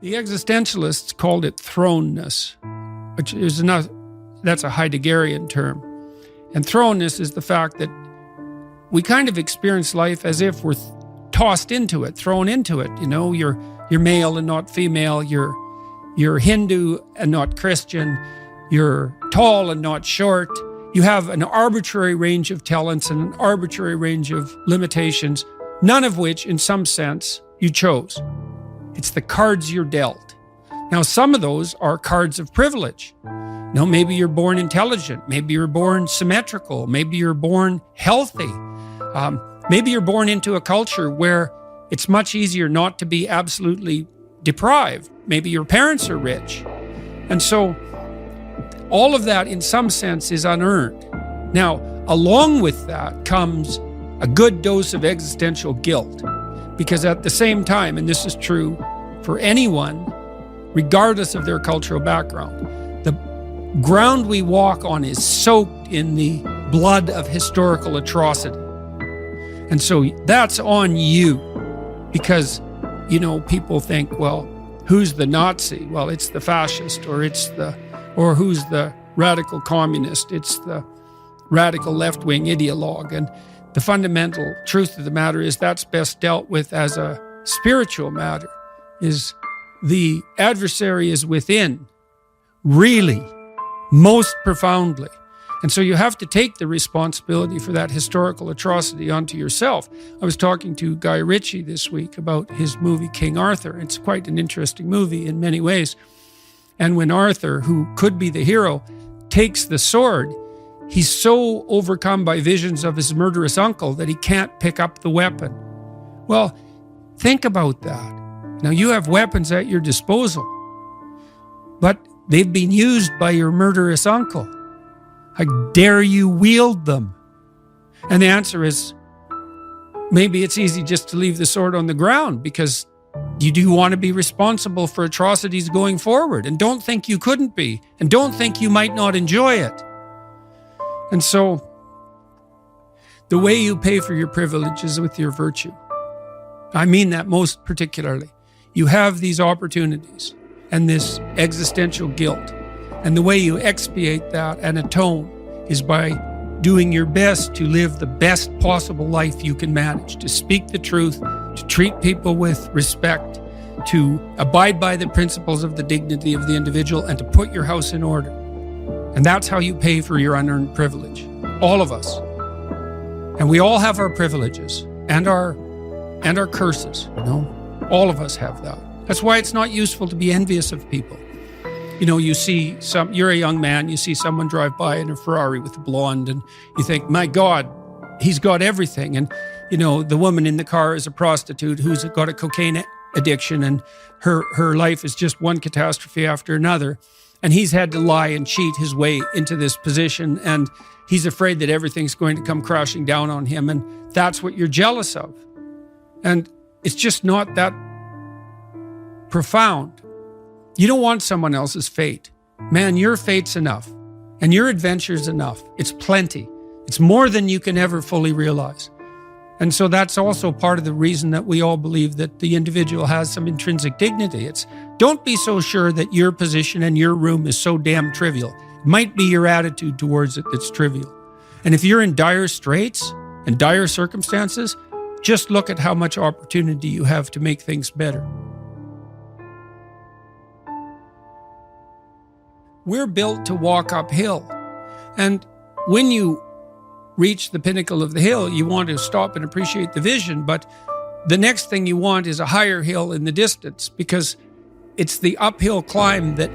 The existentialists called it thrownness, which is that's a Heideggerian term. And thrownness is the fact that we kind of experience life as if we're tossed into it, thrown into it. You know, you're male and not female. You're Hindu and not Christian. You're tall and not short. You have an arbitrary range of talents and an arbitrary range of limitations, none of which, in some sense, you chose. It's the cards you're dealt. Now, some of those are cards of privilege. Now, maybe you're born intelligent. Maybe you're born symmetrical. Maybe you're born healthy. Maybe you're born into a culture where it's much easier not to be absolutely deprived. Maybe your parents are rich. And so all of that, in some sense, is unearned. Now, along with that comes a good dose of existential guilt. Because at the same time, and this is true for anyone, regardless of their cultural background, the ground we walk on is soaked in the blood of historical atrocity. And so that's on you. Because, you know, people think, well, who's the Nazi? Well, it's the fascist, or who's the radical communist? It's the radical left-wing ideologue. And the fundamental truth of the matter is that's best dealt with as a spiritual matter, is the adversary is within, really, most profoundly. And so you have to take the responsibility for that historical atrocity onto yourself. I was talking to Guy Ritchie this week about his movie King Arthur. It's quite an interesting movie in many ways. And when Arthur, who could be the hero, takes the sword, he's so overcome by visions of his murderous uncle that he can't pick up the weapon. Well, think about that. Now, you have weapons at your disposal, but they've been used by your murderous uncle. How dare you wield them? And the answer is, maybe it's easy just to leave the sword on the ground because you do want to be responsible for atrocities going forward. And don't think you couldn't be. And don't think you might not enjoy it. And so, the way you pay for your privilege is with your virtue. I mean that most particularly. You have these opportunities and this existential guilt. And the way you expiate that and atone is by doing your best to live the best possible life you can manage, to speak the truth, to treat people with respect, to abide by the principles of the dignity of the individual, and to put your house in order. And that's how you pay for your unearned privilege. All of us. And we all have our privileges and our curses, you know. All of us have that. That's why it's not useful to be envious of people. You know, you're a young man, you see someone drive by in a Ferrari with a blonde, and you think, my God, he's got everything. And, you know, the woman in the car is a prostitute who's got a cocaine addiction, and her life is just one catastrophe after another. And he's had to lie and cheat his way into this position, and he's afraid that everything's going to come crashing down on him, and that's what you're jealous of. And it's just not that profound. You don't want someone else's fate. Man, your fate's enough, and your adventure's enough. It's plenty. It's more than you can ever fully realize. And so that's also part of the reason that we all believe that the individual has some intrinsic dignity. It's don't be so sure that your position and your room is so damn trivial. It might be your attitude towards it that's trivial. And if you're in dire straits and dire circumstances, just look at how much opportunity you have to make things better. We're built to walk uphill. And when you reach the pinnacle of the hill, you want to stop and appreciate the vision. But the next thing you want is a higher hill in the distance, because it's the uphill climb that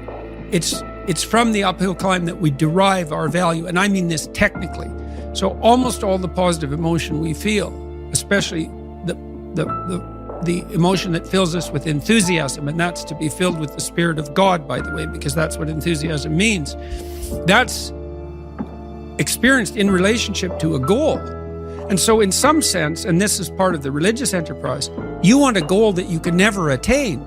it's from the uphill climb that we derive our value. And I mean this technically. So almost all the positive emotion we feel, especially the emotion that fills us with enthusiasm, and that's to be filled with the Spirit of God, by the way, because that's what enthusiasm means. That's experienced in relationship to a goal. And so in some sense, and this is part of the religious enterprise, you want a goal that you can never attain,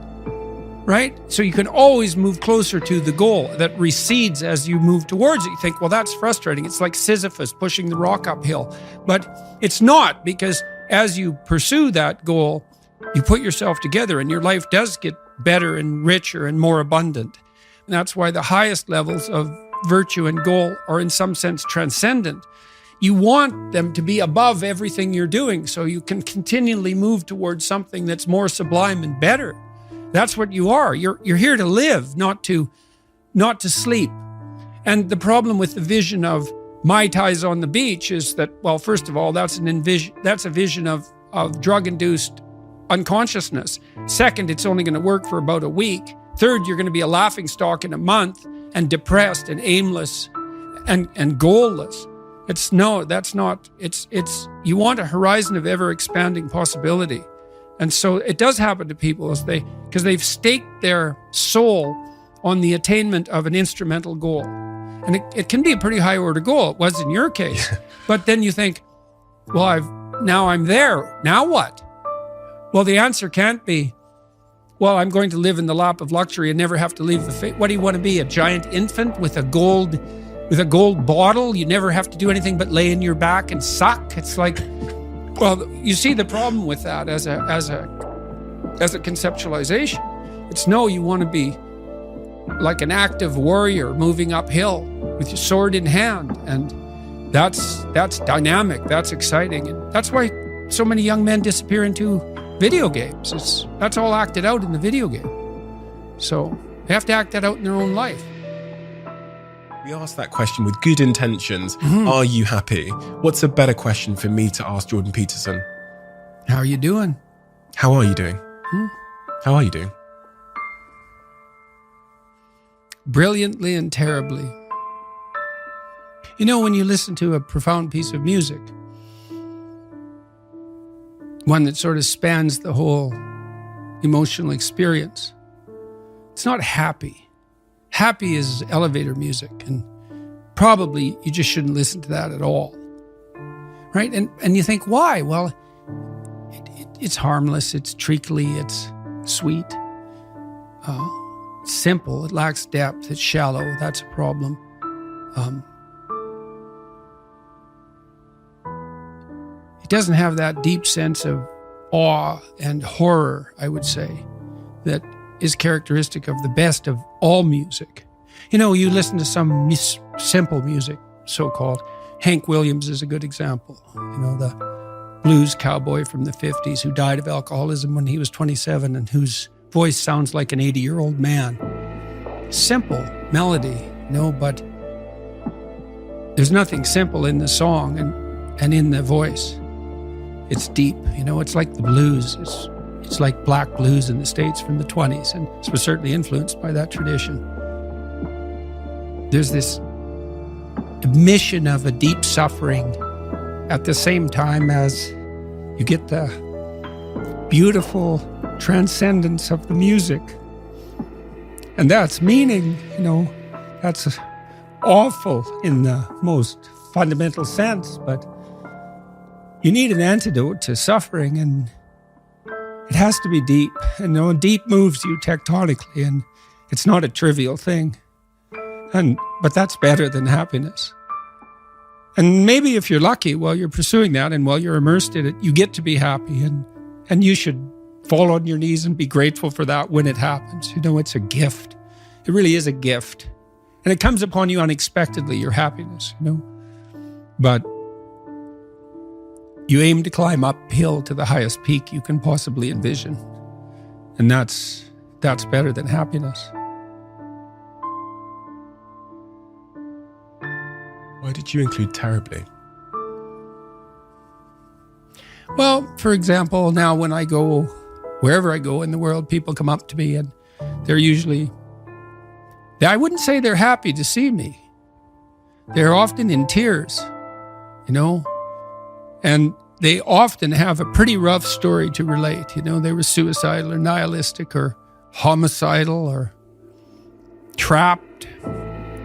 right? So you can always move closer to the goal that recedes as you move towards it. You think, well, that's frustrating. It's like Sisyphus pushing the rock uphill. But it's not, because as you pursue that goal, you put yourself together and your life does get better and richer and more abundant. And that's why the highest levels of virtue and goal are in some sense transcendent. You want them to be above everything you're doing so you can continually move towards something that's more sublime and better. That's what you are. You're here to live, not to sleep. And the problem with the vision of Mai Tais on the beach is that, well, first of all, that's a vision of drug-induced unconsciousness. Second, it's only going to work for about a week. Third, you're going to be a laughingstock in a month and depressed and aimless and goalless. You want a horizon of ever-expanding possibility. And so it does happen to people because they've staked their soul on the attainment of an instrumental goal. And it can be a pretty high order goal. It was in your case. But then you think, well, now I'm there. Now what? Well, the answer can't be, well, I'm going to live in the lap of luxury and never have to leave the face. What do you want to be? A giant infant with a gold bottle? You never have to do anything but lay in your back and suck. It's like, well, you see the problem with that as a conceptualization. It's no, you want to be like an active warrior moving uphill with your sword in hand. And that's dynamic, that's exciting. And that's why so many young men disappear into video games. That's all acted out in the video game. So they have to act that out in their own life. We asked that question with good intentions. Mm-hmm. Are you happy? What's a better question for me to ask Jordan Peterson? How are you doing? How are you doing? How are you doing? Brilliantly and terribly. You know, when you listen to a profound piece of music, one that sort of spans the whole emotional experience, it's not happy. Happy is elevator music, and probably you just shouldn't listen to that at all, right? And you think, why? Well, it's harmless, it's treacly, it's sweet, it's simple, it lacks depth, it's shallow, that's a problem. It doesn't have that deep sense of awe and horror, I would say, that is characteristic of the best of all music. You know, you listen to some simple music, so-called. Hank Williams is a good example. You know, the blues cowboy from the 50s who died of alcoholism when he was 27 and whose voice sounds like an 80-year-old man. Simple melody, you know, but there's nothing simple in the song and in the voice. It's deep, you know, it's like the blues. It's like black blues in the States from the 20s, and it was certainly influenced by that tradition. There's this admission of a deep suffering at the same time as you get the beautiful transcendence of the music. And that's meaning, you know, that's awful in the most fundamental sense, but you need an antidote to suffering, and it has to be deep. And you know, deep moves you tectonically, and it's not a trivial thing. But that's better than happiness. And maybe if you're lucky while you're pursuing that and while you're immersed in it, you get to be happy, and you should fall on your knees and be grateful for that when it happens. You know, it's a gift. It really is a gift. And it comes upon you unexpectedly, your happiness, you know. But you aim to climb uphill to the highest peak you can possibly envision. And that's better than happiness. Why did you include terribly? Well, for example, now when I go, wherever I go in the world, people come up to me and they're usually, I wouldn't say they're happy to see me. They're often in tears, you know, and they often have a pretty rough story to relate. You know, they were suicidal or nihilistic or homicidal or trapped,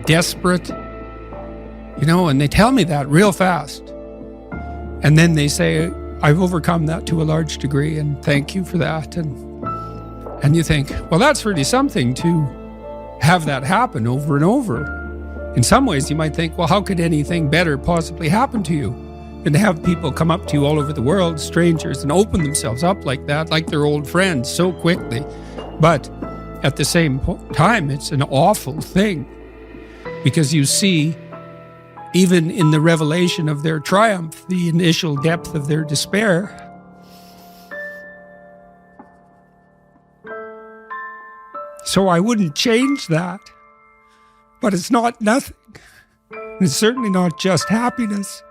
desperate, you know, and they tell me that real fast. And then they say, I've overcome that to a large degree, and thank you for that. And you think, well, that's really something to have that happen over and over. In some ways, you might think, well, how could anything better possibly happen to you than to have people come up to you all over the world, strangers, and open themselves up like that, like they're old friends so quickly, But at the same time, it's an awful thing, because you see, even in the revelation of their triumph, the initial depth of their despair. So I wouldn't change that. But it's not nothing. It's certainly not just happiness.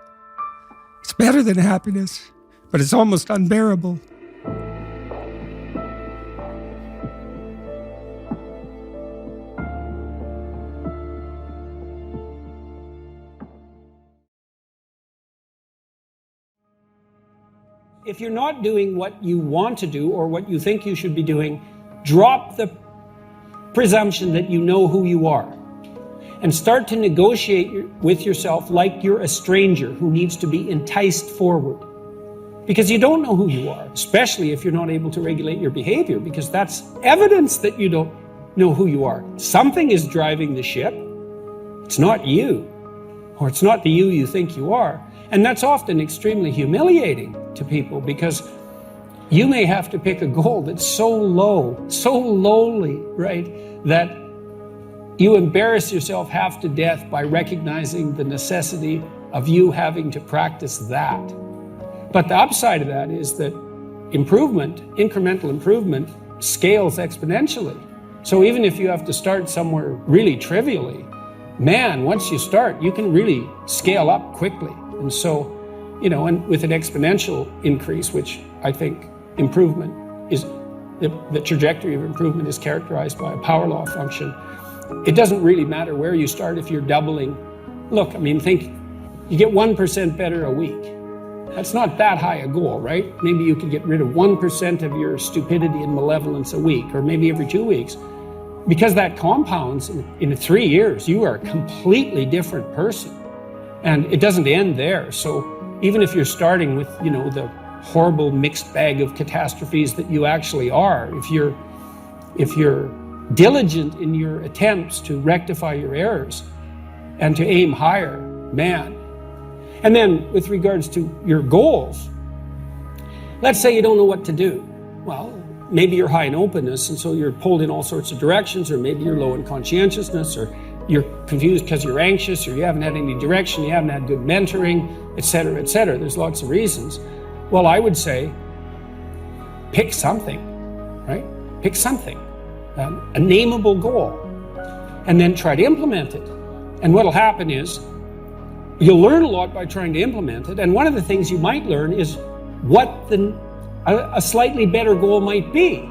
It's better than happiness, but it's almost unbearable. If you're not doing what you want to do or what you think you should be doing, drop the presumption that you know who you are and start to negotiate with yourself like you're a stranger who needs to be enticed forward. Because you don't know who you are, especially if you're not able to regulate your behavior, because that's evidence that you don't know who you are. Something is driving the ship. It's not you, or it's not the you think you are. And that's often extremely humiliating to people, because you may have to pick a goal that's so low, so lowly, right, that you embarrass yourself half to death by recognizing the necessity of you having to practice that. But the upside of that is that improvement, incremental improvement, scales exponentially. So even if you have to start somewhere really trivially, man, once you start, you can really scale up quickly. And so, and with an exponential increase, which I think improvement is, the trajectory of improvement is characterized by a power law function. It doesn't really matter where you start if you're doubling. Look, think you get 1% better a week. That's not that high a goal, right? Maybe you could get rid of 1% of your stupidity and malevolence a week, or maybe every 2 weeks. Because that compounds in 3 years, you are a completely different person. And it doesn't end there. So even if you're starting with, the horrible mixed bag of catastrophes that you actually are, if you're diligent in your attempts to rectify your errors and to aim higher, man. And then with regards to your goals, let's say you don't know what to do. Well, maybe you're high in openness, and so you're pulled in all sorts of directions, or maybe you're low in conscientiousness, or you're confused because you're anxious, or you haven't had any direction, you haven't had good mentoring, etc., etc. There's lots of reasons. Well, I would say, pick something, right? Pick something, a nameable goal, and then try to implement it. And what'll happen is, you'll learn a lot by trying to implement it. And one of the things you might learn is what a slightly better goal might be.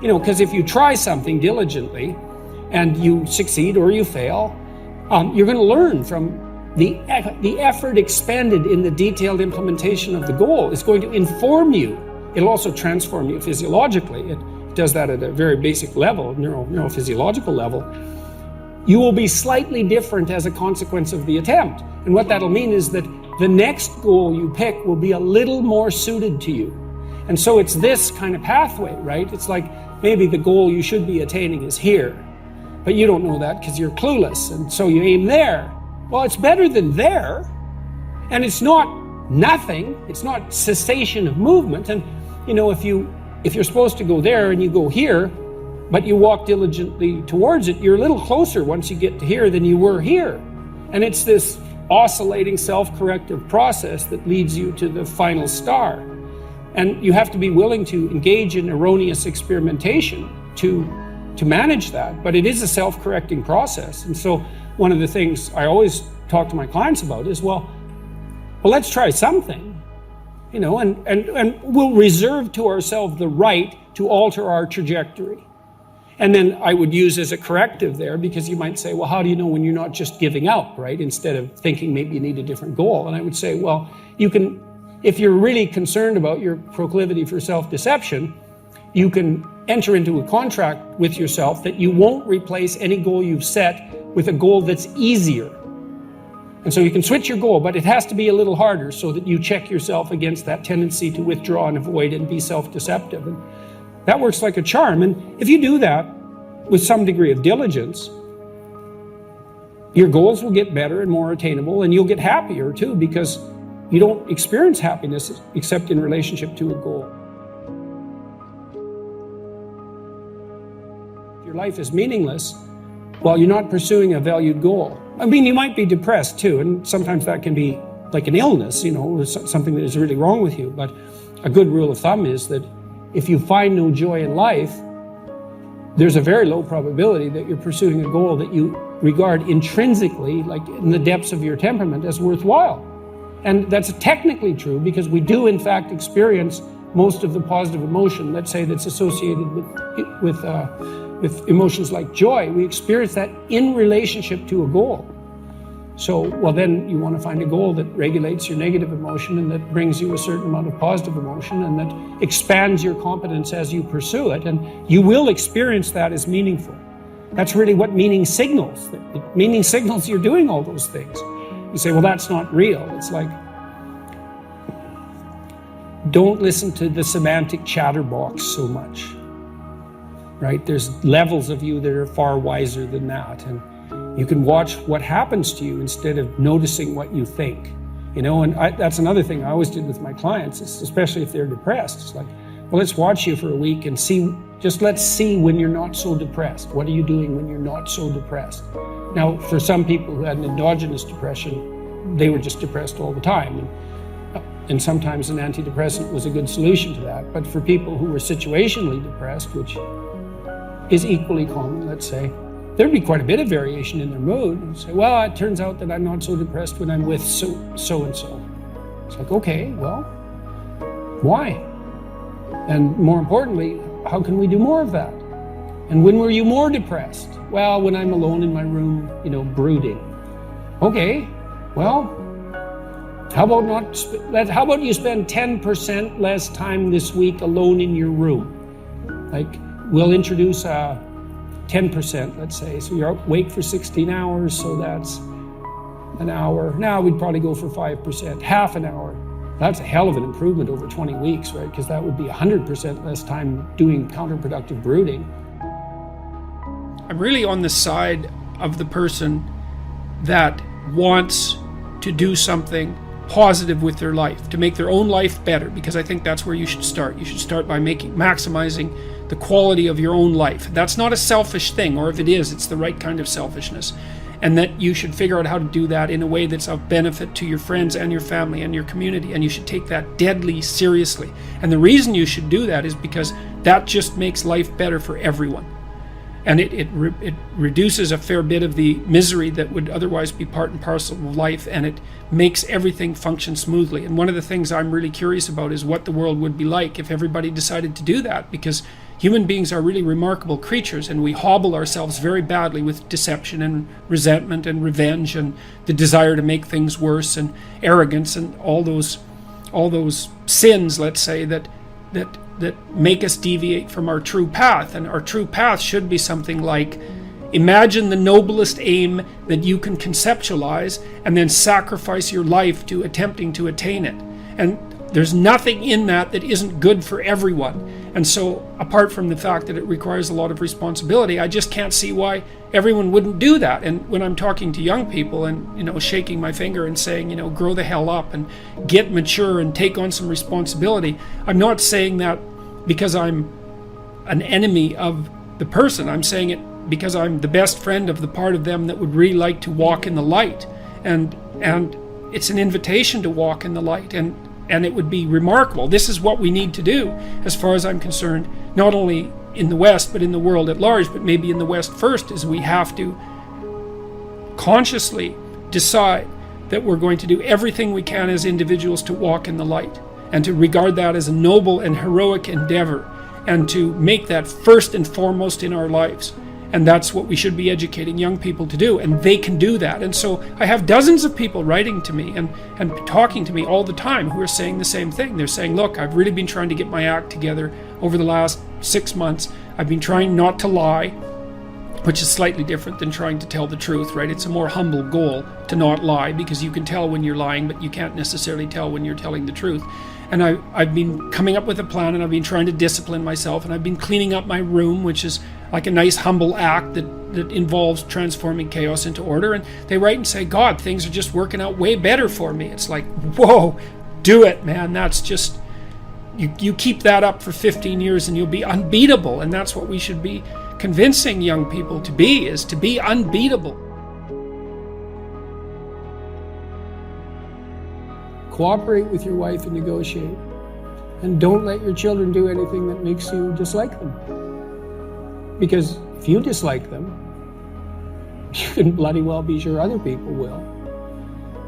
Because if you try something diligently and you succeed or you fail, you're going to learn from the effort expended in the detailed implementation of the goal is going to inform you. It'll also transform you physiologically. It does that at a very basic level, neurophysiological level. You will be slightly different as a consequence of the attempt. And what that'll mean is that the next goal you pick will be a little more suited to you. And so it's this kind of pathway, right? It's like maybe the goal you should be attaining is here, but you don't know that because you're clueless. And so you aim there. Well, it's better than there. And it's not nothing. It's not cessation of movement. And, if you're supposed to go there and you go here, but you walk diligently towards it, you're a little closer once you get to here than you were here. And it's this oscillating self-corrective process that leads you to the final star. And you have to be willing to engage in erroneous experimentation to manage that. But it is a self-correcting process. And so one of the things I always talk to my clients about is, well, let's try something, and we'll reserve to ourselves the right to alter our trajectory. And then I would use as a corrective there, because you might say, well, how do you know when you're not just giving up, right? Instead of thinking maybe you need a different goal. And I would say, well, you can, if you're really concerned about your proclivity for self-deception, you can enter into a contract with yourself that you won't replace any goal you've set with a goal that's easier. And so you can switch your goal, but it has to be a little harder so that you check yourself against that tendency to withdraw and avoid and be self-deceptive. And that works like a charm. And if you do that with some degree of diligence, your goals will get better and more attainable, and you'll get happier too, because you don't experience happiness except in relationship to a goal. life is meaningless, well, you're not pursuing a valued goal. I mean, you might be depressed too, and sometimes that can be like an illness, or something that is really wrong with you. But a good rule of thumb is that if you find no joy in life, there's a very low probability that you're pursuing a goal that you regard intrinsically, like in the depths of your temperament, as worthwhile. And that's technically true, because we do in fact experience most of the positive emotion, let's say, that's associated with emotions like joy. We experience that in relationship to a goal. So, well, then you want to find a goal that regulates your negative emotion and that brings you a certain amount of positive emotion and that expands your competence as you pursue it. And you will experience that as meaningful. That's really what meaning signals. Meaning signals you're doing all those things. You say, well, that's not real. It's like, don't listen to the semantic chatterbox so much, right? There's levels of you that are far wiser than that. And you can watch what happens to you instead of noticing what you think, and that's another thing I always did with my clients, especially if they're depressed. It's like, well, let's watch you for a week and let's see when you're not so depressed. What are you doing when you're not so depressed? Now, for some people who had an endogenous depression, they were just depressed all the time. And sometimes an antidepressant was a good solution to that. But for people who were situationally depressed, which is equally common, let's say, there'd be quite a bit of variation in their mood. And say, well, it turns out that I'm not so depressed when I'm with so-and-so. It's like, okay, well, why? And more importantly, how can we do more of that? And when were you more depressed? Well, when I'm alone in my room, brooding. Okay, well, how about you spend 10% less time this week alone in your room? Like, we'll introduce 10%, let's say. So you're awake for 16 hours, so that's an hour. Now we'd probably go for 5%, half an hour. That's a hell of an improvement over 20 weeks, right? Because that would be 100% less time doing counterproductive brooding. I'm really on the side of the person that wants to do something positive with their life, to make their own life better, because I think that's where you should start. You should start by maximizing the quality of your own life. That's not a selfish thing, or if it is, it's the right kind of selfishness. And that you should figure out how to do that in a way that's of benefit to your friends and your family and your community, and you should take that deadly seriously. And the reason you should do that is because that just makes life better for everyone. And it reduces a fair bit of the misery that would otherwise be part and parcel of life, and it makes everything function smoothly. And one of the things I'm really curious about is what the world would be like if everybody decided to do that, because human beings are really remarkable creatures, and we hobble ourselves very badly with deception and resentment and revenge and the desire to make things worse and arrogance and all those sins, let's say, that make us deviate from our true path. And our true path should be something like, imagine the noblest aim that you can conceptualize and then sacrifice your life to attempting to attain it. And there's nothing in that isn't good for everyone. And so, apart from the fact that it requires a lot of responsibility, I just can't see why everyone wouldn't do that. And when I'm talking to young people and, shaking my finger and saying, grow the hell up and get mature and take on some responsibility, I'm not saying that because I'm an enemy of the person. I'm saying it because I'm the best friend of the part of them that would really like to walk in the light. And it's an invitation to walk in the light. And it would be remarkable. This is what we need to do, as far as I'm concerned, not only in the West, but in the world at large, but maybe in the West first, is we have to consciously decide that we're going to do everything we can as individuals to walk in the light, and to regard that as a noble and heroic endeavor, and to make that first and foremost in our lives. And that's what we should be educating young people to do, and they can do that. And so I have dozens of people writing to me and talking to me all the time who are saying the same thing. They're saying, look, I've really been trying to get my act together over the last 6 months. I've been trying not to lie, which is slightly different than trying to tell the truth, right? It's a more humble goal to not lie, because you can tell when you're lying, but you can't necessarily tell when you're telling the truth. And I've been coming up with a plan, and I've been trying to discipline myself, and I've been cleaning up my room, which is like a nice humble act that involves transforming chaos into order. And they write and say, God, things are just working out way better for me. It's like, whoa, do it, man. That's just, you keep that up for 15 years and you'll be unbeatable. And that's what we should be convincing young people to be is to be unbeatable. Cooperate with your wife and negotiate. And don't let your children do anything that makes you dislike them. Because if you dislike them, you can bloody well be sure other people will.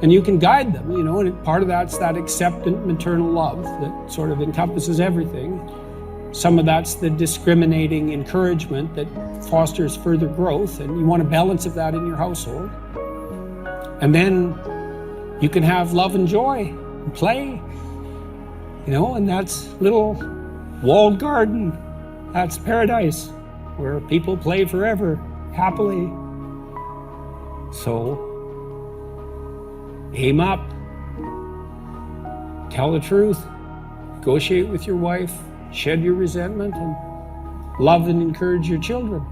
And you can guide them, and part of that's that acceptant maternal love that sort of encompasses everything. Some of that's the discriminating encouragement that fosters further growth, and you want a balance of that in your household. And then you can have love and joy and play, and that's little walled garden. That's paradise where people play forever, happily. So, aim up, tell the truth, negotiate with your wife, shed your resentment, and love and encourage your children.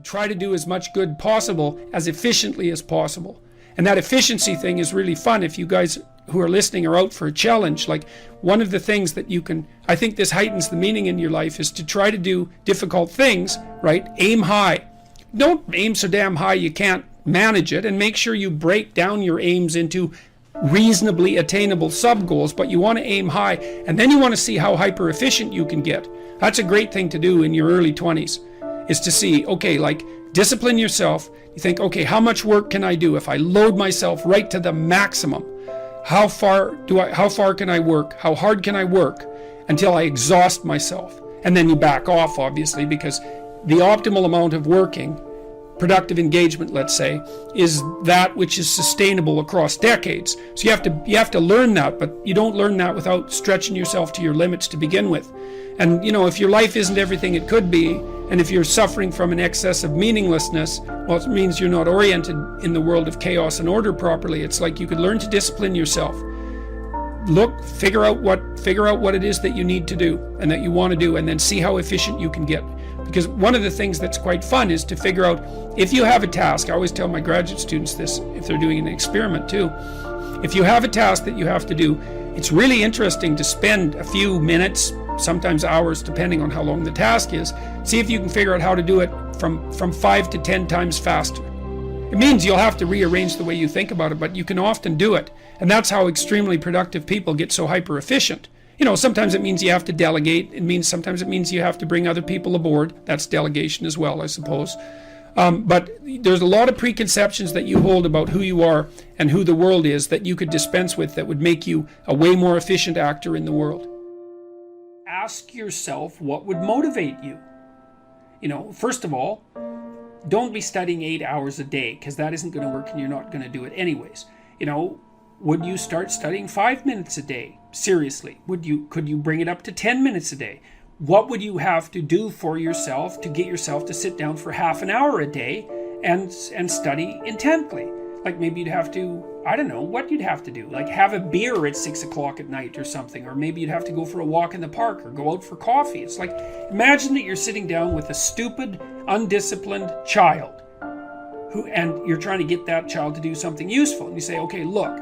Try to do as much good possible as efficiently as possible. And that efficiency thing is really fun. If you guys who are listening are out for a challenge, like one of the things that you can, I think this heightens the meaning in your life, is to try to do difficult things, right? Aim high. Don't aim so damn high you can't manage it, and make sure you break down your aims into reasonably attainable sub goals, but you want to aim high, and then you want to see how hyper efficient you can get. That's a great thing to do in your early 20s, is to see, okay, like discipline yourself. You think, okay, how much work can I do if I load myself right to the maximum? How far can I work? How hard can I work until I exhaust myself? And then you back off, obviously, because the optimal amount of working, productive engagement, let's say, is that which is sustainable across decades. So you have to learn that, but you don't learn that without stretching yourself to your limits to begin with. And if your life isn't everything it could be, and if you're suffering from an excess of meaninglessness, well, it means you're not oriented in the world of chaos and order properly. It's like you could learn to discipline yourself. Figure out what it is that you need to do and that you want to do, and then see how efficient you can get. Because one of the things that's quite fun is to figure out, if you have a task, I always tell my graduate students this if they're doing an experiment too, if you have a task that you have to do, it's really interesting to spend a few minutes, sometimes hours, depending on how long the task is, see if you can figure out how to do it from 5 to 10 times faster. It means you'll have to rearrange the way you think about it, but you can often do it. And that's how extremely productive people get so hyper efficient. Sometimes it means you have to delegate. Sometimes it means you have to bring other people aboard. That's delegation as well, I suppose. But there's a lot of preconceptions that you hold about who you are and who the world is that you could dispense with, that would make you a way more efficient actor in the world. Ask yourself what would motivate you. First of all, don't be studying 8 hours a day, because that isn't going to work and you're not going to do it anyways. Would you start studying 5 minutes a day? Seriously, could you bring it up to 10 minutes a day? What would you have to do for yourself to get yourself to sit down for half an hour a day and study intently? Like maybe you'd have to, I don't know what you'd have to do, like have a beer at 6 o'clock at night or something, or maybe you'd have to go for a walk in the park or go out for coffee. It's like, imagine that you're sitting down with a stupid, undisciplined child and you're trying to get that child to do something useful. And you say, okay, look,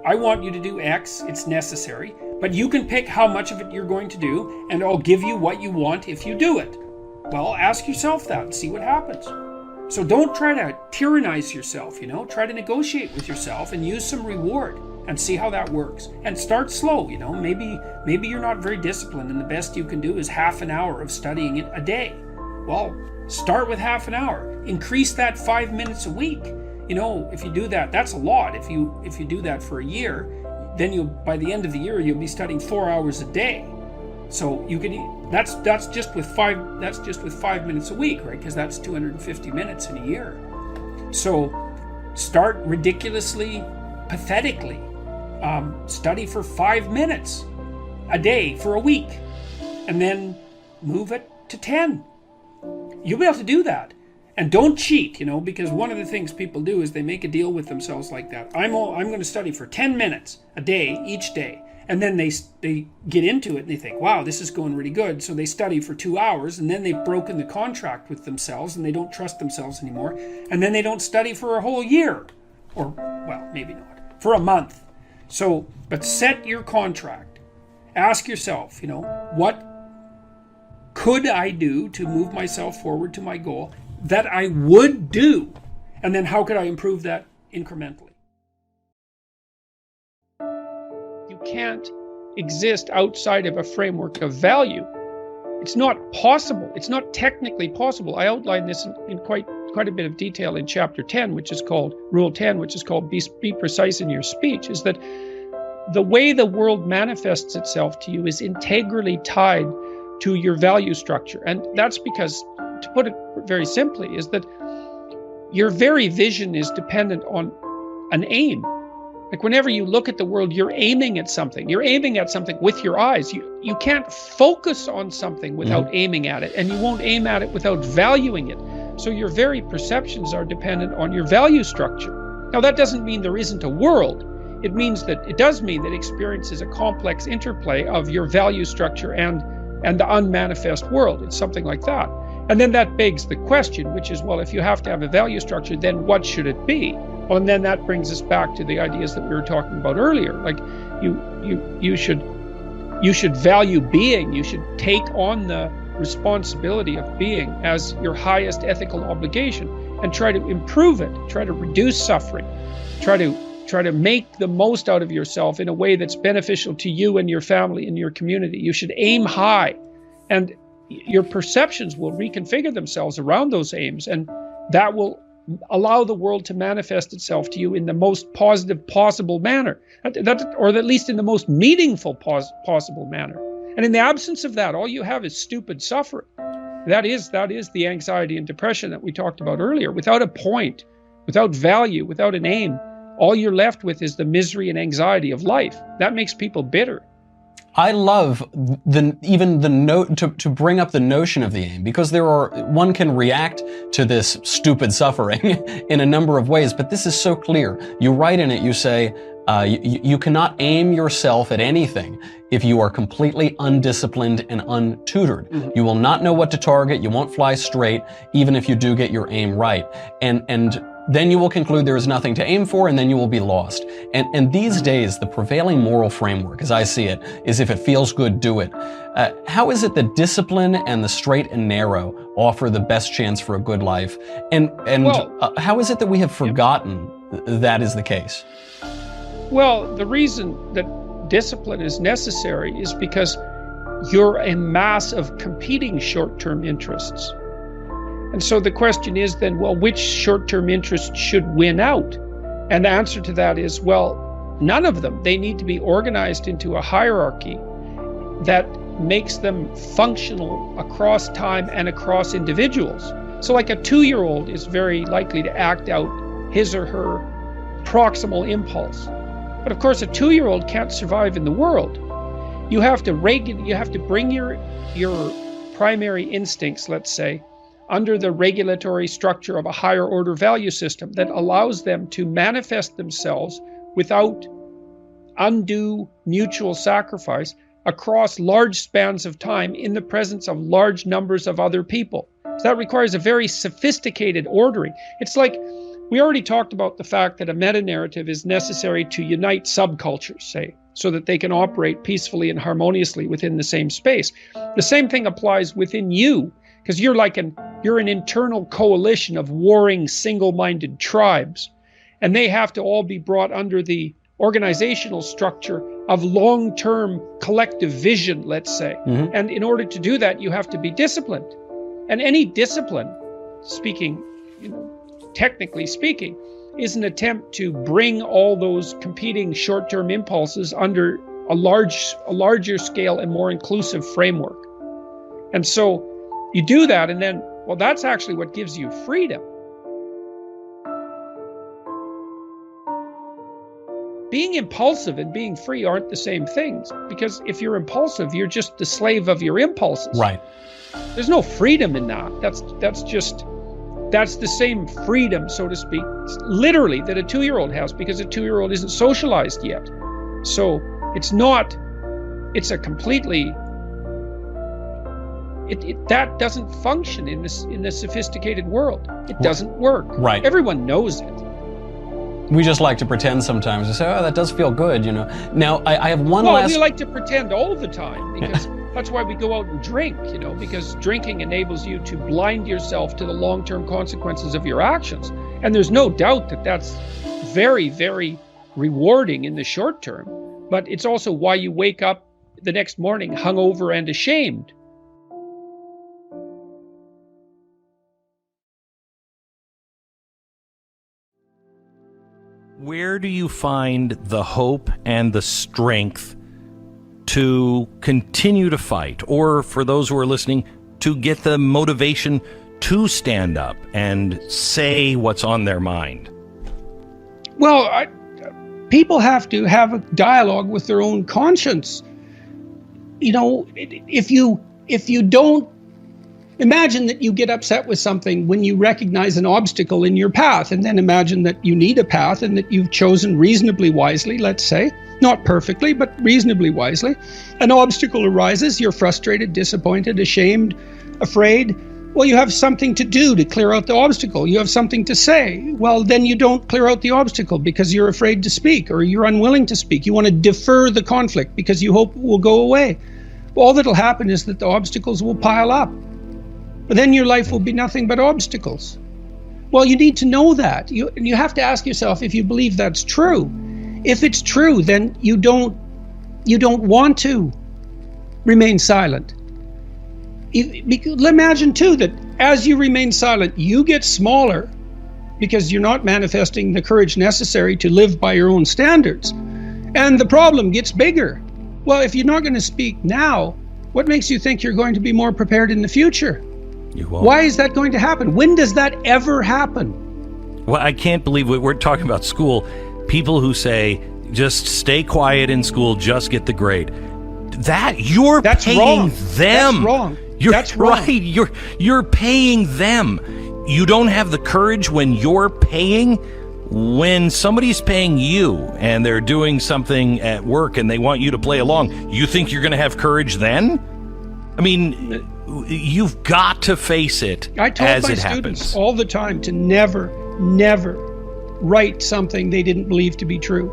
I want you to do X, it's necessary, but you can pick how much of it you're going to do, and I'll give you what you want if you do it. Well, ask yourself that and see what happens. So don't try to tyrannize yourself, try to negotiate with yourself and use some reward and see how that works. And start slow, maybe you're not very disciplined and the best you can do is half an hour of studying it a day. Well, start with half an hour. Increase that 5 minutes a week. If you do that, that's a lot. If you do that for a year, then by the end of the year, you'll be studying 4 hours a day. So you can, that's just with 5 minutes a week, right? Because that's 250 minutes in a year. So start ridiculously, pathetically. Study for 5 minutes a day for a week, and then move it to 10. You'll be able to do that. And don't cheat, because one of the things people do is they make a deal with themselves like that. I'm going to study for 10 minutes a day, each day. And then they get into it and they think, wow, this is going really good. So they study for 2 hours, and then they've broken the contract with themselves and they don't trust themselves anymore. And then they don't study for a whole year. Or, well, maybe not. For a month. So, but set your contract. Ask yourself, what could I do to move myself forward to my goal that I would do? And then how could I improve that incrementally? You can't exist outside of a framework of value. It's not possible. It's not technically possible. I outlined this in quite a bit of detail in chapter 10, which is called Rule 10, which is called Be Precise in Your Speech, is that the way the world manifests itself to you is integrally tied to your value structure. And that's because, to put it very simply, is that your very vision is dependent on an aim. Like whenever you look at the world, you're aiming at something. You're aiming at something with your eyes. You can't focus on something without aiming at it, and you won't aim at it without valuing it. So your very perceptions are dependent on your value structure. Now, that doesn't mean there isn't a world. It does mean that experience is a complex interplay of your value structure and the unmanifest world. It's something like that. And then that begs the question, which is, well, if you have to have a value structure, then what should it be? Well, and then that brings us back to the ideas that we were talking about earlier. Like you should value being. You should take on the responsibility of being as your highest ethical obligation and try to improve it, try to reduce suffering, try to make the most out of yourself in a way that's beneficial to you and your family and your community. You should aim high, and your perceptions will reconfigure themselves around those aims, and that will allow the world to manifest itself to you in the most positive possible manner, or at least in the most meaningful possible manner. And in the absence of that, all you have is stupid suffering. That is the anxiety and depression that we talked about earlier. Without a point, without value, without an aim, all you're left with is the misery and anxiety of life. That makes people bitter. I love to bring up the notion of the aim, because one can react to this stupid suffering in a number of ways, but this is so clear. You write in it, you say, you cannot aim yourself at anything if you are completely undisciplined and untutored. Mm-hmm. You will not know what to target. You won't fly straight, even if you do get your aim right. And then you will conclude there is nothing to aim for, and then you will be lost. And these days, the prevailing moral framework, as I see it, is if it feels good, do it. How is it that discipline and the straight and narrow offer the best chance for a good life? And how is it that we have forgotten that is the case? Well, the reason that discipline is necessary is because you're a mass of competing short-term interests. And so the question is then, well, which short-term interest should win out? And the answer to that is, well, none of them. They need to be organized into a hierarchy that makes them functional across time and across individuals. So like a 2-year-old is very likely to act out his or her proximal impulse. But of course, a 2-year-old can't survive in the world. You have to bring your primary instincts, let's say, under the regulatory structure of a higher order value system that allows them to manifest themselves without undue mutual sacrifice across large spans of time in the presence of large numbers of other people. So that requires a very sophisticated ordering. It's like we already talked about the fact that a meta-narrative is necessary to unite subcultures, say, so that they can operate peacefully and harmoniously within the same space. The same thing applies within you, because you're an internal coalition of warring single-minded tribes, and they have to all be brought under the organizational structure of long-term collective vision, let's say. Mm-hmm. And in order to do that, you have to be disciplined. And any discipline, technically speaking, is an attempt to bring all those competing short-term impulses under a larger scale and more inclusive framework. And so you do that, and then, well, that's actually what gives you freedom. Being impulsive and being free aren't the same things, because if you're impulsive, you're just the slave of your impulses. Right. There's no freedom in that. That's just That's the same freedom, so to speak, literally, that a 2-year-old has, because a 2-year-old isn't socialized yet. So it's a completely, that doesn't function in the sophisticated world. It doesn't work. Right. Everyone knows it. We just like to pretend sometimes. We say, oh, that does feel good, you know. Now, I have one last... we like to pretend all the time, because that's why we go out and drink, you know, because drinking enables you to blind yourself to the long-term consequences of your actions. And there's no doubt that that's very, very rewarding in the short term. But it's also why you wake up the next morning hungover and ashamed. Where do you find the hope and the strength to continue to fight, or for those who are listening, to get the motivation to stand up and say what's on their mind? Well, people have to have a dialogue with their own conscience. You know, if you don't, imagine that you get upset with something when you recognize an obstacle in your path, and then imagine that you need a path and that you've chosen reasonably wisely, let's say, not perfectly, but reasonably wisely. An obstacle arises, you're frustrated, disappointed, ashamed, afraid. Well, you have something to do to clear out the obstacle. You have something to say. Well, then you don't clear out the obstacle because you're afraid to speak, or you're unwilling to speak. You want to defer the conflict because you hope it will go away. All that'll happen is that the obstacles will pile up. But then your life will be nothing but obstacles. Well, you need to know that. You have to ask yourself if you believe that's true. If it's true, then you don't want to remain silent. Imagine too that as you remain silent, you get smaller because you're not manifesting the courage necessary to live by your own standards. And the problem gets bigger. Well, if you're not going to speak now, what makes you think you're going to be more prepared in the future? You won't. Why is that going to happen? When does that ever happen? Well, I can't believe we're talking about school. People who say, just stay quiet in school, just get the grade. That's paying wrong. them. That's wrong. That's right. You're paying them. You don't have the courage when you're paying. When somebody's paying you and they're doing something at work and they want you to play along, you think you're going to have courage then? I mean, you've got to face it I told as my it students happens. all the time to never write something they didn't believe to be true.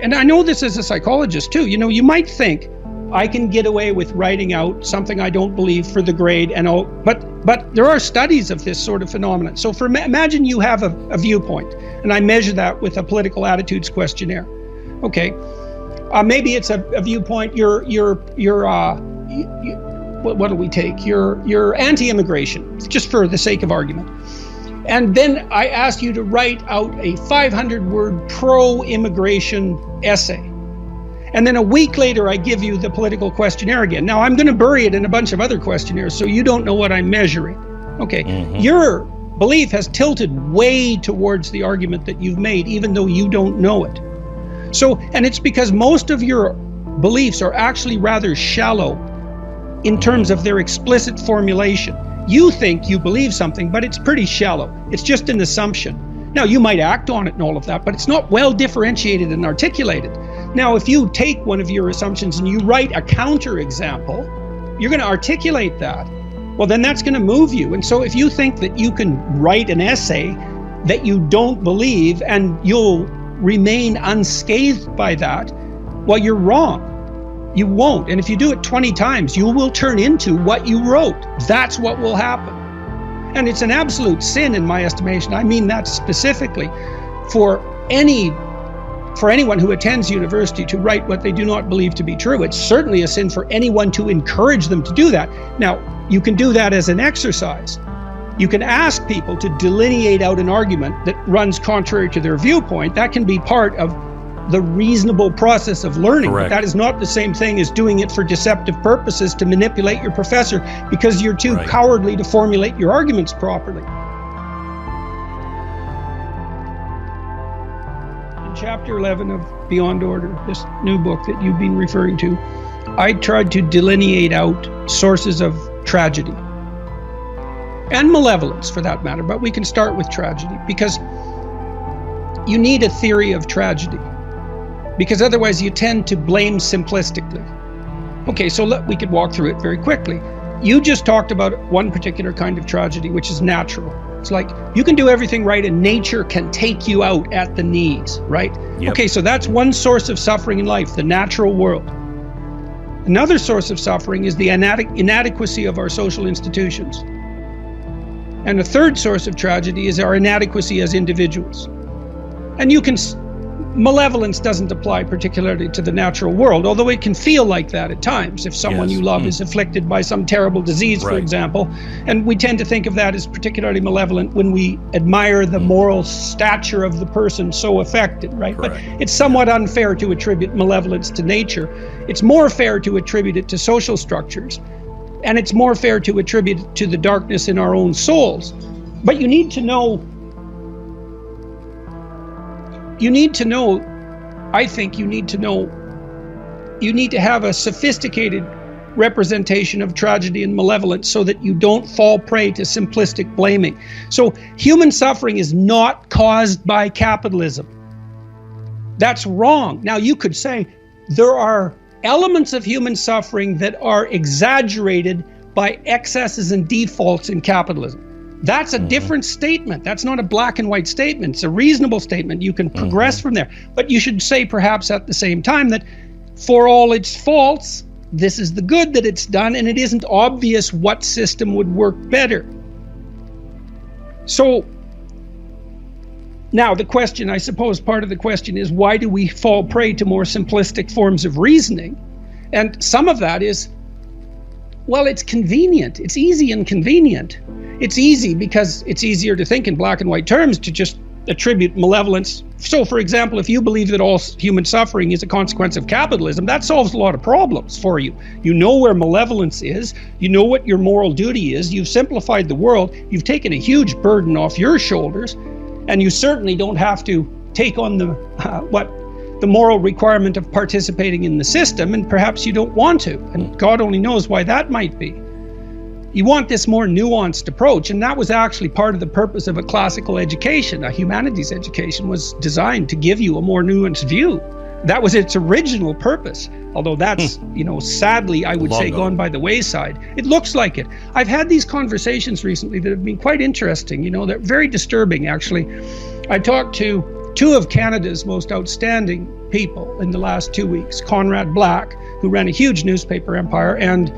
And I know this as a psychologist too. You know, you might think I can get away with writing out something I don't believe for the grade and all, but there are studies of this sort of phenomenon. So imagine you have a viewpoint, and I measure that with a political attitudes questionnaire. Okay, maybe it's a viewpoint. What do we take? You're anti-immigration, just for the sake of argument. And then I ask you to write out a 500-word pro-immigration essay. And then a week later, I give you the political questionnaire again. Now, I'm going to bury it in a bunch of other questionnaires, so you don't know what I'm measuring. Okay, Your belief has tilted way towards the argument that you've made, even though you don't know it. So, and it's because most of your beliefs are actually rather shallow in terms of their explicit formulation. You think you believe something, but it's pretty shallow. It's just an assumption. Now, you might act on it and all of that, but it's not well differentiated and articulated. Now, if you take one of your assumptions and you write a counterexample, you're going to articulate that. Well, then that's going to move you. And so if you think that you can write an essay that you don't believe and you'll remain unscathed by that, well, you're wrong. You won't. And if you do it 20 times, you will turn into what you wrote. That's what will happen. And it's an absolute sin in my estimation. I mean that specifically for anyone who attends university to write what they do not believe to be true. It's certainly a sin for anyone to encourage them to do that. Now, you can do that as an exercise. You can ask people to delineate out an argument that runs contrary to their viewpoint. That can be part of the reasonable process of learning. Correct. But that is not the same thing as doing it for deceptive purposes to manipulate your professor because you're too cowardly to formulate your arguments properly. In chapter 11 of Beyond Order, this new book that you've been referring to, I tried to delineate out sources of tragedy. and malevolence for that matter, but we can start with tragedy, because you need a theory of tragedy, because otherwise you tend to blame simplistically. Okay, so we could walk through it very quickly. You just talked about one particular kind of tragedy, which is natural. It's like you can do everything right and nature can take you out at the knees, right? Yep. Okay, so that's one source of suffering in life, the natural world. Another source of suffering is the inadequacy of our social institutions. And a third source of tragedy is our inadequacy as individuals. And malevolence doesn't apply particularly to the natural world, although it can feel like that at times if someone you love is afflicted by some terrible disease, for example. And we tend to think of that as particularly malevolent when we admire the moral stature of the person so affected, right? But it's somewhat unfair to attribute malevolence to nature. It's more fair to attribute it to social structures. And it's more fair to attribute it to the darkness in our own souls. But you need to know, I think you need to have a sophisticated representation of tragedy and malevolence so that you don't fall prey to simplistic blaming. So human suffering is not caused by capitalism. That's wrong. Now you could say there are elements of human suffering that are exaggerated by excesses and defaults in capitalism. That's a different statement. That's not a black and white statement. It's a reasonable statement. You can progress from there. But you should say perhaps at the same time that for all its faults, this is the good that it's done, and it isn't obvious what system would work better. So now the question, I suppose part of the question is, why do we fall prey to more simplistic forms of reasoning? And some of that is, well, it's convenient. It's easy and convenient. It's easy because it's easier to think in black and white terms to just attribute malevolence. So, for example, if you believe that all human suffering is a consequence of capitalism, that solves a lot of problems for you. You know where malevolence is. You know what your moral duty is. You've simplified the world. You've taken a huge burden off your shoulders. And you certainly don't have to take on the moral requirement of participating in the system, and perhaps you don't want to. And God only knows why that might be. You want this more nuanced approach, and that was actually part of the purpose of a classical education. A humanities education was designed to give you a more nuanced view. That was its original purpose, although that's, sadly, I would say, gone by the wayside. It looks like it. I've had these conversations recently that have been quite interesting, they're very disturbing, actually. I talked to two of Canada's most outstanding people in the last 2 weeks, Conrad Black, who ran a huge newspaper empire, and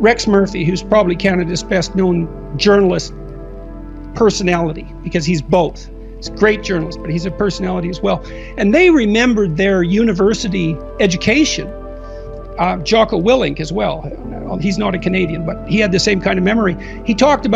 Rex Murphy, who's probably Canada's best known journalist personality, because he's both. He's a great journalist, but he's a personality as well. And they remembered their university education. Jocko Willink as well. He's not a Canadian, but he had the same kind of memory. They talked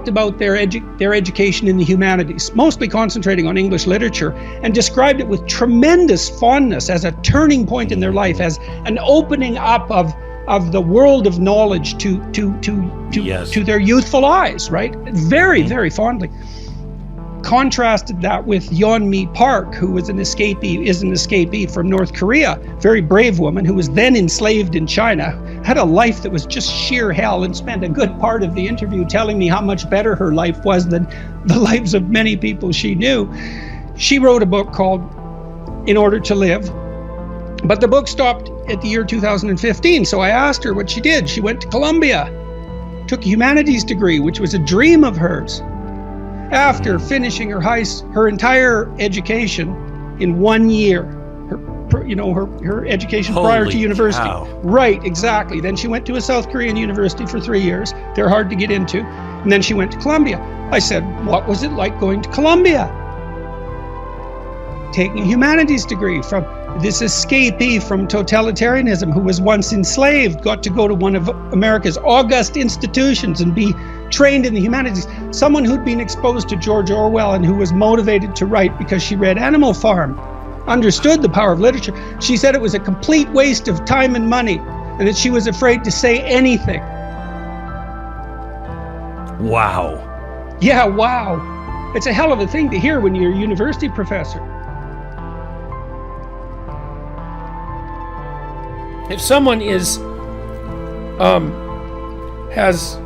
about their education in the humanities, mostly concentrating on English literature, and described it with tremendous fondness as a turning point in their life, as an opening up of the world of knowledge to their youthful eyes, right? Very, very fondly. Contrasted that with Yeonmi Park, who is an escapee from North Korea, very brave woman who was then enslaved in China, had a life that was just sheer hell, and spent a good part of the interview telling me how much better her life was than the lives of many people she knew. She wrote a book called In Order to Live, but the book stopped at the year 2015, so I asked her what she did. She went to Columbia, took a humanities degree, which was a dream of hers. After finishing her entire education in 1 year, her education prior to university. Cow. Right, exactly. Then she went to a South Korean university for 3 years. They're hard to get into. And then she went to Columbia. I said, what was it like going to Columbia? Taking a humanities degree from this escapee from totalitarianism who was once enslaved, got to go to one of America's august institutions and be trained in the humanities. Someone who'd been exposed to George Orwell and who was motivated to write because she read Animal Farm, understood the power of literature. She said it was a complete waste of time and money, and that she was afraid to say anything. Wow. Yeah, wow. It's a hell of a thing to hear when you're a university professor. If someone has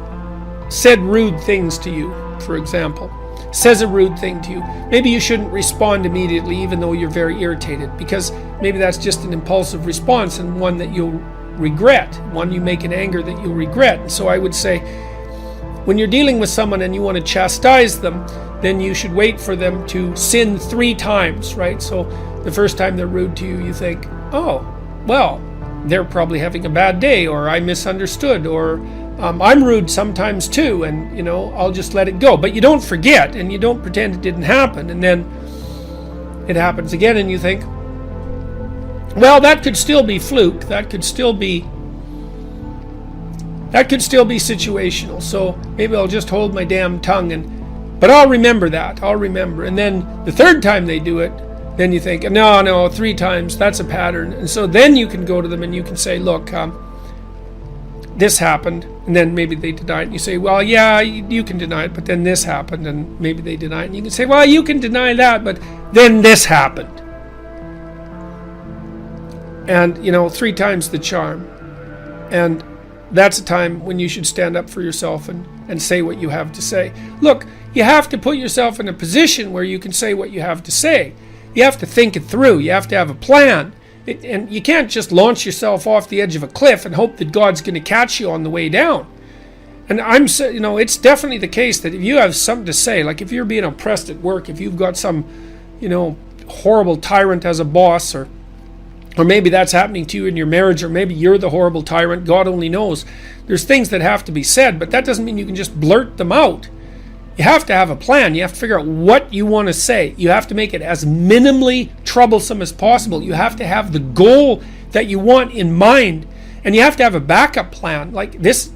said rude things to you, for example, says a rude thing to you, maybe you shouldn't respond immediately even though you're very irritated, because maybe that's just an impulsive response and one that you'll regret, one you make in anger that you'll regret. And so I would say, when you're dealing with someone and you want to chastise them, then you should wait for them to sin 3 times, right? So the first time they're rude to you, you think, oh, well, they're probably having a bad day, or I misunderstood, or I'm rude sometimes too, and I'll just let it go. But you don't forget, and you don't pretend it didn't happen, and then it happens again, and you think, well, that could still be fluke, that could still be situational, so maybe I'll just hold my damn tongue, but I'll remember that, and then the 3rd time they do it, then you think, no, 3 times, that's a pattern. And so then you can go to them and you can say, look, this happened, and then maybe they deny it, and you say, well, yeah, you can deny it, but then this happened, and maybe they deny it, and you can say, well, you can deny that, but then this happened. And 3 times the charm. And that's a time when you should stand up for yourself and say what you have to say. Look, you have to put yourself in a position where you can say what you have to say. You have to think it through. You have to have a plan. And you can't just launch yourself off the edge of a cliff and hope that God's going to catch you on the way down. And it's definitely the case that if you have something to say, like if you're being oppressed at work, if you've got some, horrible tyrant as a boss, or maybe that's happening to you in your marriage, or maybe you're the horrible tyrant, God only knows. There's things that have to be said, but that doesn't mean you can just blurt them out. You have to have a plan. You have to figure out what you want to say. You have to make it as minimally troublesome as possible. You have to have the goal that you want in mind, and you have to have a backup plan. Like this,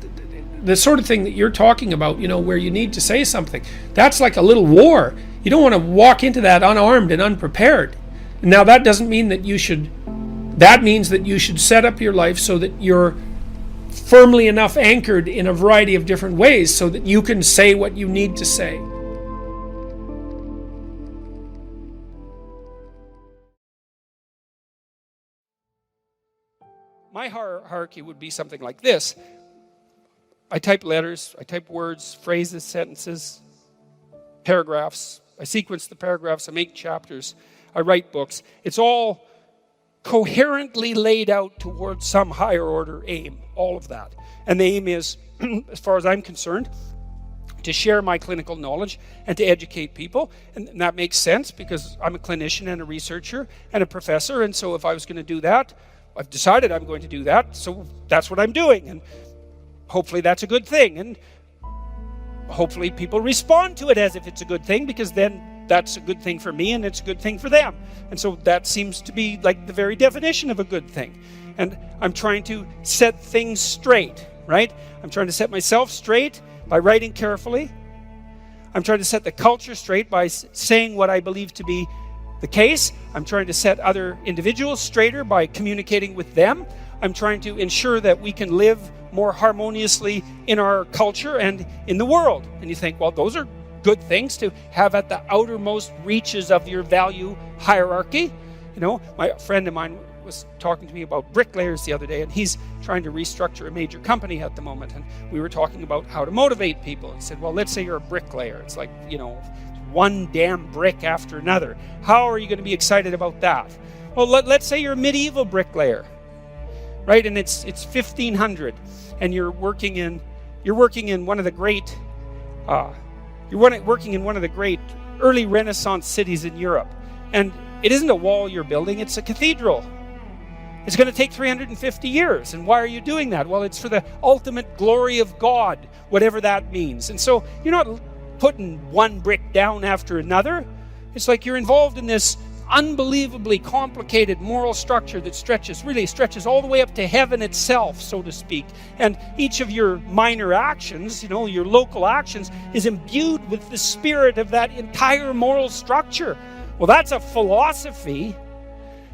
the sort of thing that you're talking about, where you need to say something. That's like a little war. You don't want to walk into that unarmed and unprepared. Now, that doesn't mean that you should... That means that you should set up your life so that you're firmly enough anchored in a variety of different ways so that you can say what you need to say. My hierarchy would be something like this. I type letters, I type words, phrases, sentences, paragraphs. I sequence the paragraphs, I make chapters, I write books. It's all coherently laid out towards some higher order aim, all of that. And the aim is, as far as I'm concerned, to share my clinical knowledge and to educate people. And that makes sense because I'm a clinician and a researcher and a professor. And so if I was going to do that, I've decided I'm going to do that. So that's what I'm doing. And hopefully that's a good thing. And hopefully people respond to it as if it's a good thing, because then that's a good thing for me and it's a good thing for them. And so that seems to be like the very definition of a good thing. And I'm trying to set things straight, right? I'm trying to set myself straight by writing carefully. I'm trying to set the culture straight by saying what I believe to be the case. I'm trying to set other individuals straighter by communicating with them. I'm trying to ensure that we can live more harmoniously in our culture and in the world. And you think, well, those are good things to have at the outermost reaches of your value hierarchy. My friend of mine was talking to me about bricklayers the other day, and he's trying to restructure a major company at the moment. And we were talking about how to motivate people. He said, well, let's say you're a bricklayer. It's like, one damn brick after another. How are you going to be excited about that? Well, let's say you're a medieval bricklayer, right? And it's 1500, and you're working in one of the great working in one of the great early Renaissance cities in Europe. And it isn't a wall you're building, it's a cathedral. It's going to take 350 years. And why are you doing that? Well, it's for the ultimate glory of God, whatever that means. And so you're not putting one brick down after another. It's like you're involved in this unbelievably complicated moral structure that stretches all the way up to heaven itself, so to speak. And each of your minor actions, your local actions, is imbued with the spirit of that entire moral structure. Well, that's a philosophy.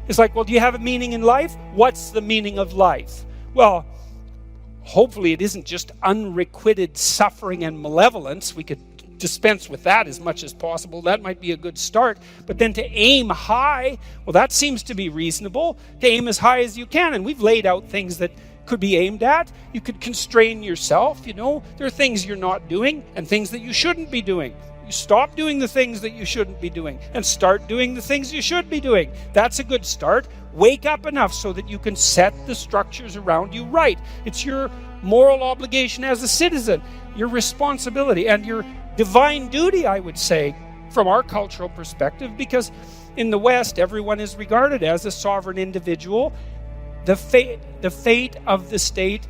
It's like, well, do you have a meaning in life? What's the meaning of life? Well, hopefully it isn't just unrequited suffering and malevolence. We could dispense with that as much as possible. That might be a good start. But then to aim high, well, that seems to be reasonable. To aim as high as you can. And we've laid out things that could be aimed at. You could constrain yourself, There are things you're not doing and things that you shouldn't be doing. You stop doing the things that you shouldn't be doing and start doing the things you should be doing. That's a good start. Wake up enough so that you can set the structures around you right. It's your moral obligation as a citizen, your responsibility, and your divine duty, I would say, from our cultural perspective, because in the West, everyone is regarded as a sovereign individual. The fate of the state,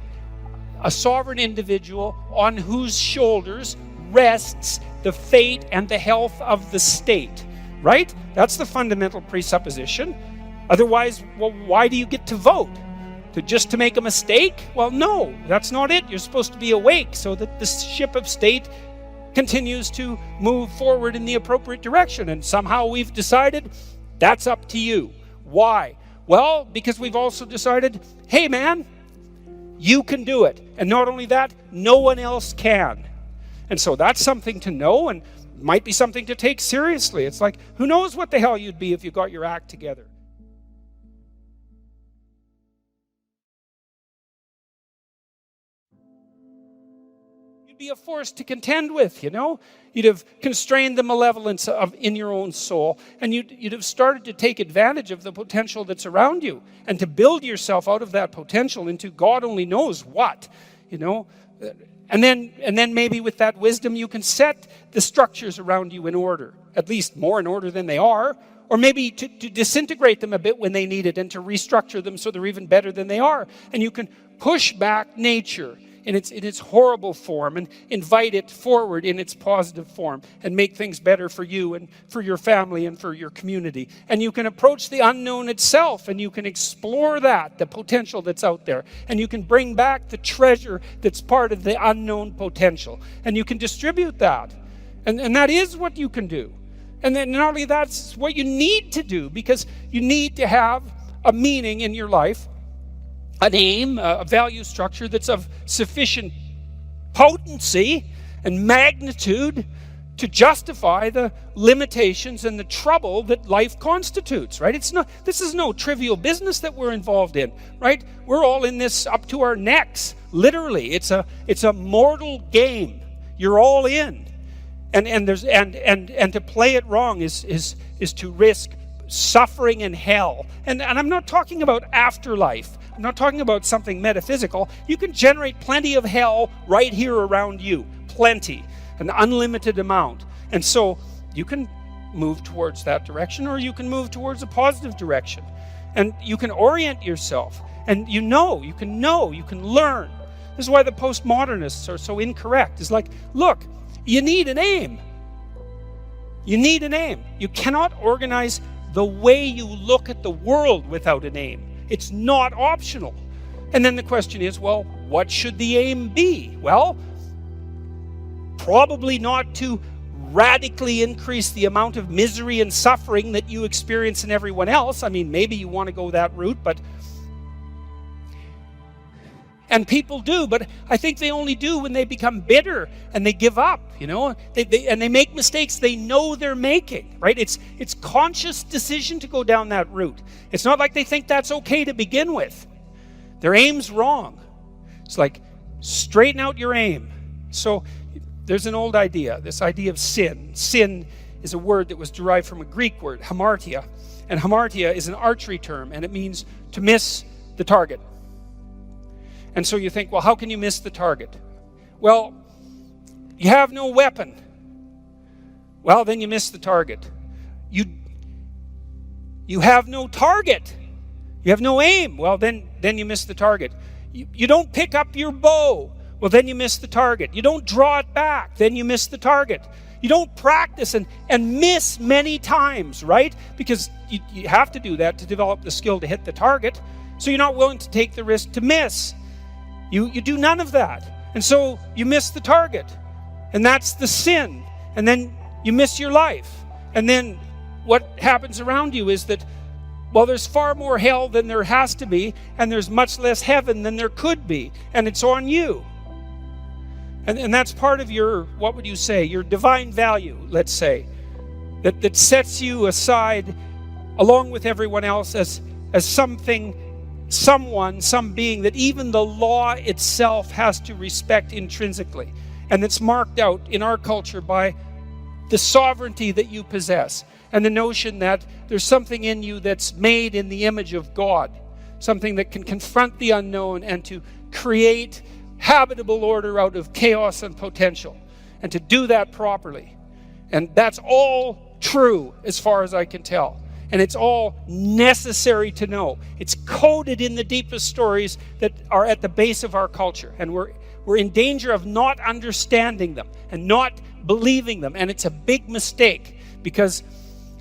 a sovereign individual on whose shoulders rests the fate and the health of the state, right? That's the fundamental presupposition. Otherwise, well, why do you get to vote? Just to make a mistake? Well, no, that's not it. You're supposed to be awake so that the ship of state continues to move forward in the appropriate direction. And somehow we've decided that's up to you. Why? Well, because we've also decided, hey man, you can do it. And not only that, no one else can. And so that's something to know and might be something to take seriously. It's like, who knows what the hell you'd be if you got your act together. Be a force to contend with, You'd have constrained the malevolence in your own soul, and you'd have started to take advantage of the potential that's around you and to build yourself out of that potential into God only knows what, And then maybe with that wisdom you can set the structures around you in order, at least more in order than they are, or maybe to disintegrate them a bit when they need it and to restructure them so they're even better than they are. And you can push back nature in its horrible form and invite it forward in its positive form and make things better for you and for your family and for your community. And you can approach the unknown itself and you can explore that, the potential that's out there. And you can bring back the treasure that's part of the unknown potential. And you can distribute that. And that is what you can do. And then not only that's what you need to do, because you need to have a meaning in your life, an aim, a value structure that's of sufficient potency and magnitude to justify the limitations and the trouble that life constitutes, right? This is no trivial business that we're involved in, right? We're all in this up to our necks, literally. It's a mortal game. You're all in. And to play it wrong is to risk suffering in hell. And I'm not talking about afterlife. I'm not talking about something metaphysical. You can generate plenty of hell right here around you. Plenty. An unlimited amount. And so you can move towards that direction, or you can move towards a positive direction. And you can orient yourself. And you can learn. This is why the postmodernists are so incorrect. It's like, look, you need an aim. You need an aim. You cannot organize the way you look at the world without an aim. It's not optional. And then the question is, well, what should the aim be? Well, probably not to radically increase the amount of misery and suffering that you experience in everyone else. I mean, maybe you want to go that route, and people do, but I think they only do when they become bitter and they give up, and they make mistakes they know they're making, right? It's conscious decision to go down that route. It's not like they think that's okay to begin with. Their aim's wrong. It's like, straighten out your aim. So there's an old idea, this idea of sin. Sin is a word that was derived from a Greek word, hamartia. And hamartia is an archery term, and it means to miss the target. And so you think, well, how can you miss the target? Well, you have no weapon. Well, then you miss the target. You have no target. You have no aim. Well, then you miss the target. You don't pick up your bow. Well, then you miss the target. You don't draw it back. Then you miss the target. You don't practice and miss many times, right? Because you have to do that to develop the skill to hit the target. So you're not willing to take the risk to miss. You do none of that. And so you miss the target. And that's the sin. And then you miss your life. And then what happens around you is that, well, there's far more hell than there has to be, and there's much less heaven than there could be. And it's on you. And that's part of your, what would you say, your divine value, let's say, that sets you aside along with everyone else as something someone, some being that even the law itself has to respect intrinsically, and that's marked out in our culture by the sovereignty that you possess, and the notion that there's something in you that's made in the image of God, something that can confront the unknown and to create habitable order out of chaos and potential, and to do that properly. And that's all true as far as I can tell. And it's all necessary to know. It's coded in the deepest stories that are at the base of our culture. And we're in danger of not understanding them and not believing them. And it's a big mistake because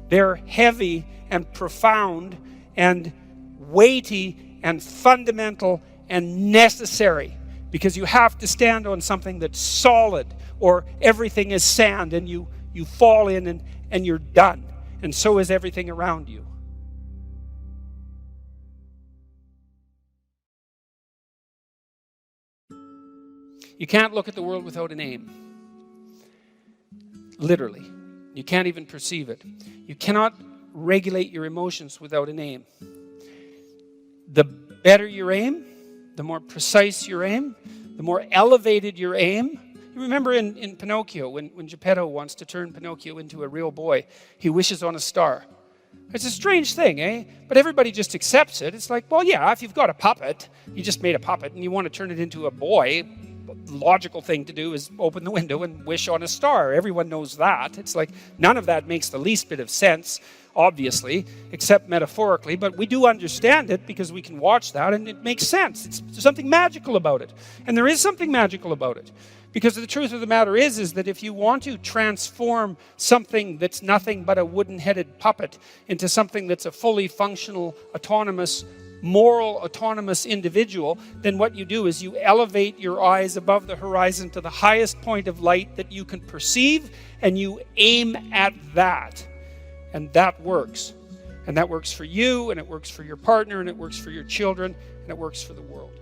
they're heavy and profound and weighty and fundamental and necessary, because you have to stand on something that's solid, or everything is sand and you fall in and you're done. And so is everything around you. You can't look at the world without an aim. Literally. You can't even perceive it. You cannot regulate your emotions without an aim. The better your aim, the more precise your aim, the more elevated your aim. You remember in Pinocchio, when Geppetto wants to turn Pinocchio into a real boy, he wishes on a star. It's a strange thing, eh? But everybody just accepts it. It's like, well, yeah, if you've got a puppet, you just made a puppet, and you want to turn it into a boy, the logical thing to do is open the window and wish on a star. Everyone knows that. It's like, none of that makes the least bit of sense, obviously, except metaphorically, but we do understand it because we can watch that, and it makes sense. There's something magical about it. And there is something magical about it. Because the truth of the matter is that if you want to transform something that's nothing but a wooden-headed puppet into something that's a fully functional, autonomous, moral, autonomous individual, then what you do is you elevate your eyes above the horizon to the highest point of light that you can perceive, and you aim at that. And that works. And that works for you, and it works for your partner, and it works for your children, and it works for the world.